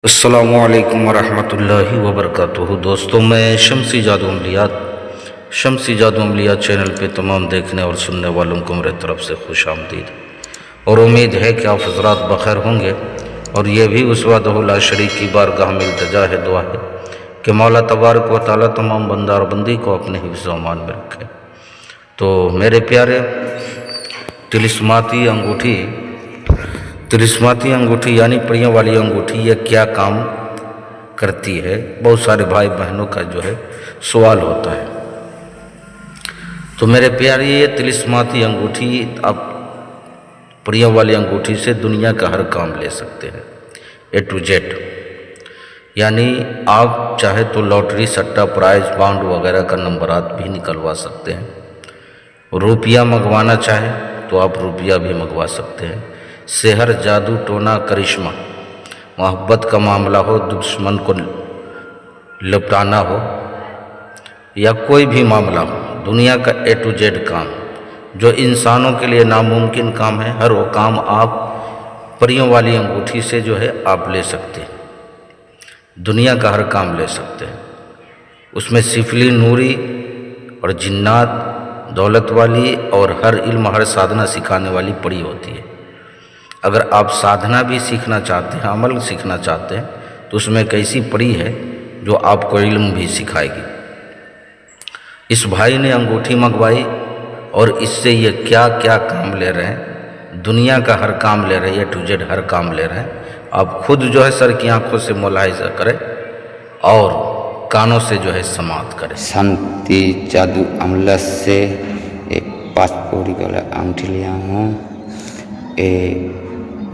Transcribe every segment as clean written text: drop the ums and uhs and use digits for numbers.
अस्सलामुअलैकुम वरहमतुल्लाहि वबरकातुहू। दोस्तों, मैं शम्सी जादू अमलियात चैनल पे तमाम देखने और सुनने वालों को मेरे तरफ से खुश आमदीद और उम्मीद है कि आप हज़रात बखैर होंगे। और ये भी उस वहदहुल शरीक की बारगाह में इल्तिजा है, दुआ है कि मौला तबारक व तआला तमाम बंदा और बंदी को अपने हिफ्ज़ व अमान में रखे। तो मेरे प्यारे, तिलिस्माती अंगूठी यानी परियों वाली अंगूठी, ये क्या काम करती है? बहुत सारे भाई बहनों का जो है सवाल होता है। तो मेरे प्यारे, ये तिलिस्माती अंगूठी, आप परियों वाली अंगूठी से दुनिया का हर काम ले सकते हैं, A to Z। यानी आप चाहे तो लॉटरी, सट्टा, प्राइज, बॉन्ड वगैरह का नंबरात भी निकलवा सकते हैं। रुपया मंगवाना चाहे तो आप रुपया भी मंगवा सकते हैं। सेहर, जादू, टोना, करिश्मा, मोहब्बत का मामला हो, दुश्मन को लिपटाना हो या कोई भी मामला हो, दुनिया का A to Z काम जो इंसानों के लिए नामुमकिन काम है, हर वो काम आप परियों वाली अंगूठी से जो है आप ले सकते हैं। दुनिया का हर काम ले सकते हैं। उसमें सिफली, नूरी और जिन्नात, दौलत वाली और हर इल्म, हर साधना सिखाने वाली पड़ी होती है। अगर आप साधना भी सीखना चाहते हैं, अमल सीखना चाहते हैं, तो उसमें एक ऐसी पड़ी है जो आपको इल्म भी सिखाएगी। इस भाई ने अंगूठी मंगवाई और इससे ये क्या क्या काम ले रहे हैं, दुनिया का हर काम ले रहे हैं, A to Z हर काम ले रहे हैं। आप खुद जो है सर की आंखों से मुलाहिजा करें और कानों से जो है समाअत करें। शांति जादू अमला से एक 5 पौड़ी वाला अंगूठी लिया हूँ। ये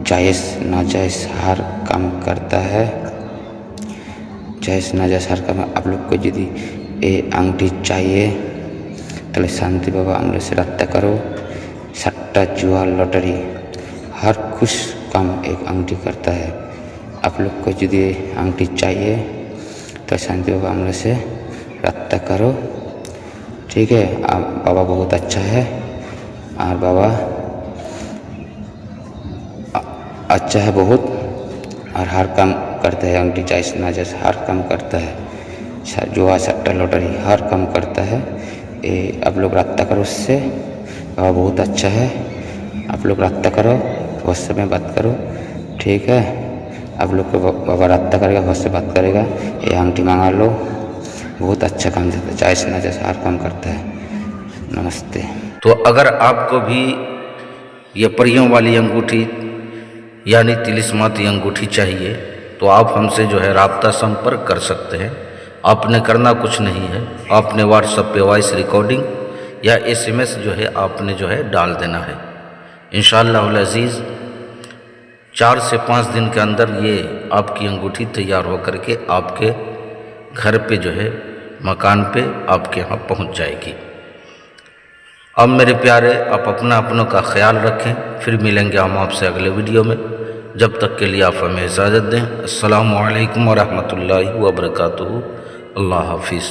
जायज़ नाजायज़ हर काम करता है। जायज़ नाजायज़ हर काम। आप लोग को यदि ये अंगूठी चाहिए तो शांति बाबा अमला से रब्ता करो। सट्टा, जुआ, लॉटरी हर कुछ काम एक अंगूठी करता है। आप लोग को यदि अंगूठी चाहिए तो शांति बाबा अमला से रब्ता करो, ठीक है। बाबा बहुत अच्छा है और बाबा अच्छा है बहुत, और हर काम करता है। अंगूठी जायज़ नाजायज़ हर काम करता है। जुआ, सट्टा, लॉटरी हर काम करता है। ये आप लोग रब्ता करो उससे। बाबा बहुत अच्छा है। आप लोग रब्ता करो, व्हाट्सएप में बात करो, ठीक है। आप लोग को बाबा रब्ता करेगा, व्हाट्सएप बात करेगा। ये अंगूठी मंगा लो, बहुत अच्छा काम करता है। जायज़ नाजायज़ हर काम करता है। नमस्ते। तो अगर आपको भी ये परियों वाली अंगूठी यानी तिलिस्माती अंगूठी चाहिए तो आप हमसे जो है राब्ता संपर्क कर सकते हैं। आपने करना कुछ नहीं है, आपने व्हाट्सएप पे वॉइस रिकॉर्डिंग या SMS जो है आपने जो है डाल देना है। इंशाअल्लाह अज़ीज़ 4 से 5 दिन के अंदर ये आपकी अंगूठी तैयार होकर के आपके घर पे जो है, मकान पे आपके यहाँ पहुँच जाएगी। अब मेरे प्यारे, आप अपनों का ख्याल रखें। फिर मिलेंगे हम आपसे अगले वीडियो में। जब तक के लिए आप हमें इजाज़त दें। अस्सलामु अलैकुम वरहमतुल्लाहि वबरकातुहू। अल्लाह हाफिज़।